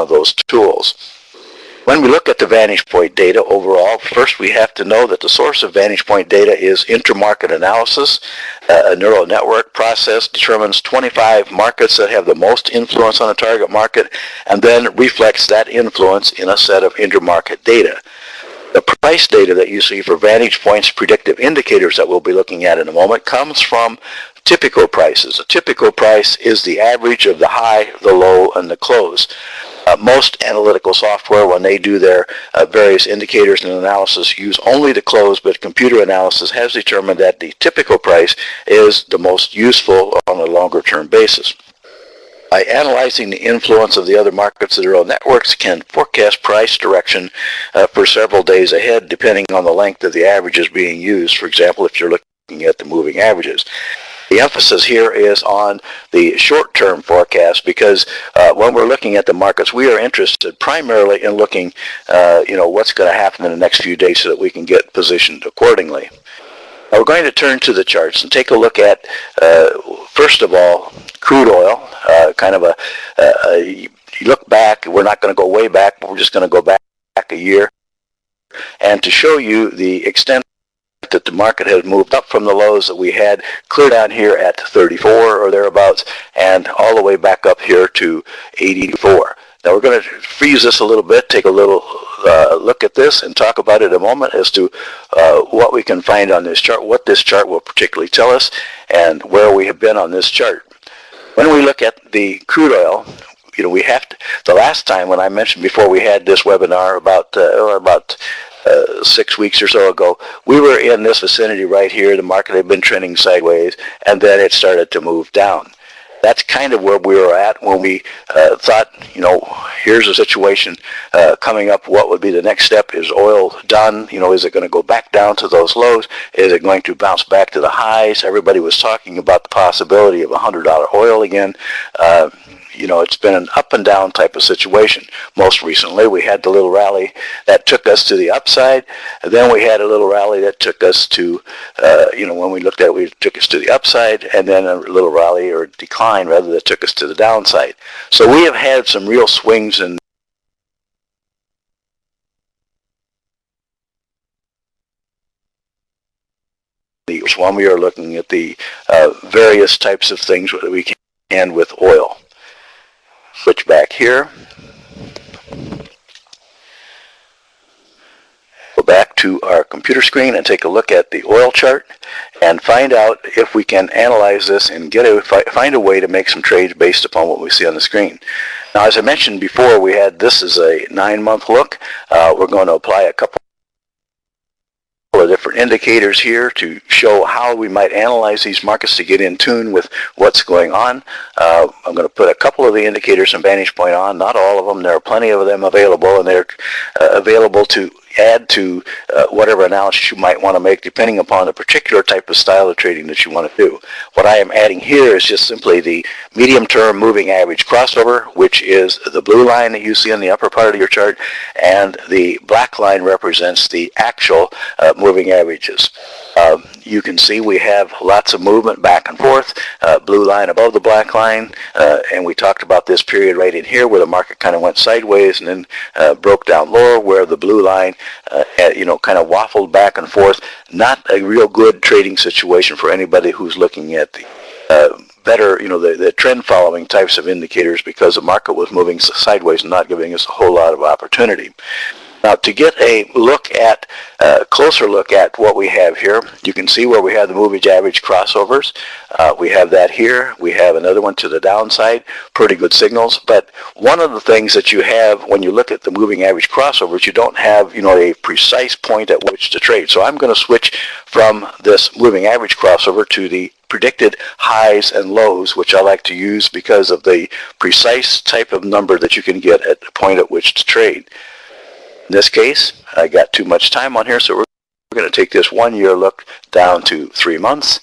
of those tools. When we look at the Vantage Point data overall, first we have to know that the source of Vantage Point data is intermarket analysis. A neural network process determines 25 markets that have the most influence on a target market and then reflects that influence in a set of intermarket data. The price data that you see for Vantage Point's predictive indicators that we'll be looking at in a moment comes from typical prices. A typical price is the average of the high, the low, and the close. Most analytical software, when they do their various indicators and analysis, use only the close, but computer analysis has determined that the typical price is the most useful on a longer-term basis. By analyzing the influence of the other markets, the neural networks can forecast price direction for several days ahead, depending on the length of the averages being used. For example, if you're looking at the moving averages. The emphasis here is on the short-term forecast because when we're looking at the markets, we are interested primarily in looking, what's going to happen in the next few days so that we can get positioned accordingly. Now we're going to turn to the charts and take a look at, first of all, crude oil. You look back, we're not going to go way back, but we're just going to go back a year. And to show you the extent that the market has moved up from the lows that we had clear down here at 34 or thereabouts and all the way back up here to 84. Now we're going to freeze this a little bit, take a little look at this and talk about it in a moment as to what we can find on this chart, what this chart will particularly tell us, and where we have been on this chart. When we look at the crude oil, we have to, the last time when I mentioned before we had this webinar about 6 weeks or so ago, we were in this vicinity right here. The market had been trending sideways, and then it started to move down. That's kind of where we were at when we thought, here's a situation coming up. What would be the next step? Is oil done? Is it going to go back down to those lows? Is it going to bounce back to the highs? Everybody was talking about the possibility of $100 oil again. It's been an up and down type of situation. Most recently, we had the little rally that took us to the upside. And then we had a little rally that took us to, when we looked at it, it took us to the upside, and then a little rally or decline, rather, that took us to the downside. So we have had some real swings in when we are looking at the various types of things that we can with oil. Switch back here. Go back to our computer screen and take a look at the oil chart and find out if we can analyze this and find a way to make some trades based upon what we see on the screen. Now, as I mentioned before, this is a 9-month look. We're going to apply a couple of different indicators here to show how we might analyze these markets to get in tune with what's going on. I'm going to put a couple of the indicators in Vantage Point on, not all of them. There are plenty of them available, and they're available to add to whatever analysis you might want to make depending upon the particular type of style of trading that you want to do. What I am adding here is just simply the medium-term moving average crossover, which is the blue line that you see in the upper part of your chart, and the black line represents the actual moving averages. You can see we have lots of movement back and forth, blue line above the black line, and we talked about this period right in here where the market kind of went sideways and then broke down lower, where the blue line kind of waffled back and forth. Not a real good trading situation for anybody who's looking at the better, the trend following types of indicators, because the market was moving sideways and not giving us a whole lot of opportunity. Now, to get a closer look at what we have here, you can see where we have the moving average crossovers. We have that here. We have another one to the downside. Pretty good signals. But one of the things that you have when you look at the moving average crossovers, you don't have, a precise point at which to trade. So I'm going to switch from this moving average crossover to the predicted highs and lows, which I like to use because of the precise type of number that you can get at the point at which to trade. In this case, I got too much time on here, so we're going to take this 1-year look down to 3 months.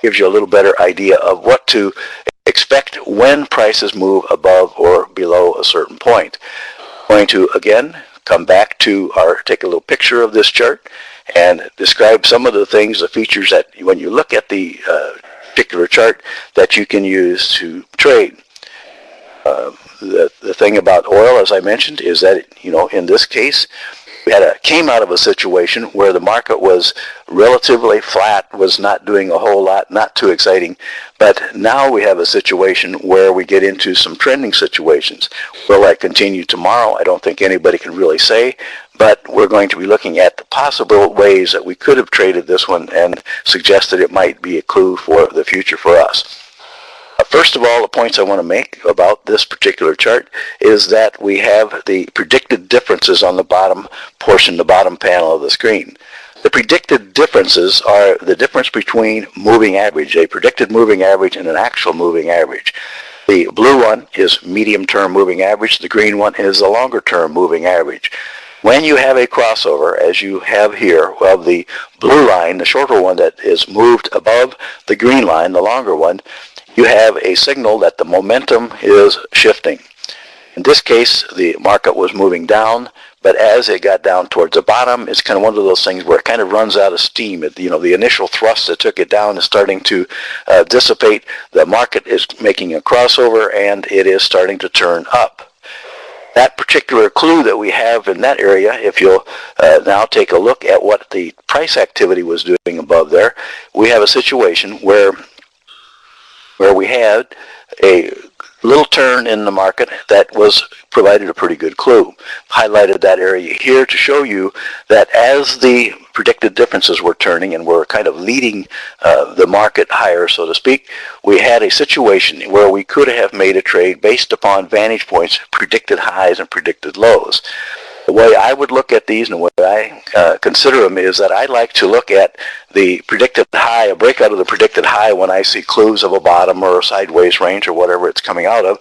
Gives you a little better idea of what to expect when prices move above or below a certain point. I'm going to, again, come back to take a little picture of this chart and describe some of the things, the features that when you look at the particular chart that you can use to trade. the thing about oil, as I mentioned, is that, in this case, we came out of a situation where the market was relatively flat, was not doing a whole lot, not too exciting. But now we have a situation where we get into some trending situations. Will that continue tomorrow? I don't think anybody can really say. But we're going to be looking at the possible ways that we could have traded this one and suggested it might be a clue for the future for us. First of all, the points I want to make about this particular chart is that we have the predicted differences on the bottom portion, the bottom panel of the screen. The predicted differences are the difference between moving average, a predicted moving average, and an actual moving average. The blue one is medium-term moving average. The green one is the longer-term moving average. When you have a crossover, as you have here, of the blue line, the shorter one that is moved above the green line, the longer one, you have a signal that the momentum is shifting. In this case, the market was moving down, but as it got down towards the bottom, it's kind of one of those things where it kind of runs out of steam. The initial thrust that took it down is starting to dissipate. The market is making a crossover, and it is starting to turn up. That particular clue that we have in that area, if you'll now take a look at what the price activity was doing above there, we have a situation where we had a little turn in the market that was provided a pretty good clue. Highlighted that area here to show you that as the predicted differences were turning and were kind of leading the market higher, so to speak, we had a situation where we could have made a trade based upon vantage points, predicted highs and predicted lows. The way I would look at these and the way I consider them is that I like to look at the predicted high, a breakout of the predicted high when I see clues of a bottom or a sideways range or whatever it's coming out of,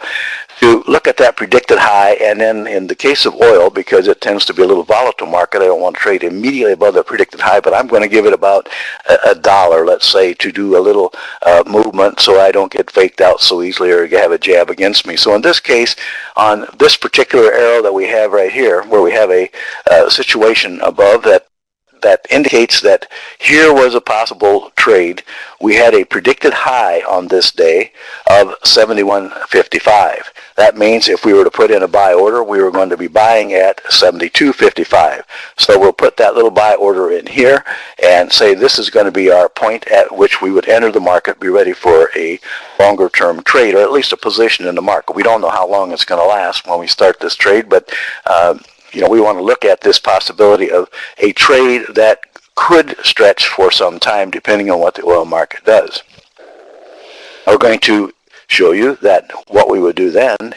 to look at that predicted high, and then in the case of oil, because it tends to be a little volatile market, I don't want to trade immediately above the predicted high, but I'm going to give it about $1, let's say, to do a little movement so I don't get faked out so easily or have a jab against me. So in this case, on this particular arrow that we have right here, where we have a situation above that indicates that here was a possible trade. We had a predicted high on this day of 71.55. That means if we were to put in a buy order, we were going to be buying at 72.55. So we'll put that little buy order in here and say this is going to be our point at which we would enter the market, be ready for a longer term trade, or at least a position in the market. We don't know how long it's going to last when we start this trade, but we want to look at this possibility of a trade that could stretch for some time depending on what the oil market does. We're going to show you that what we would do then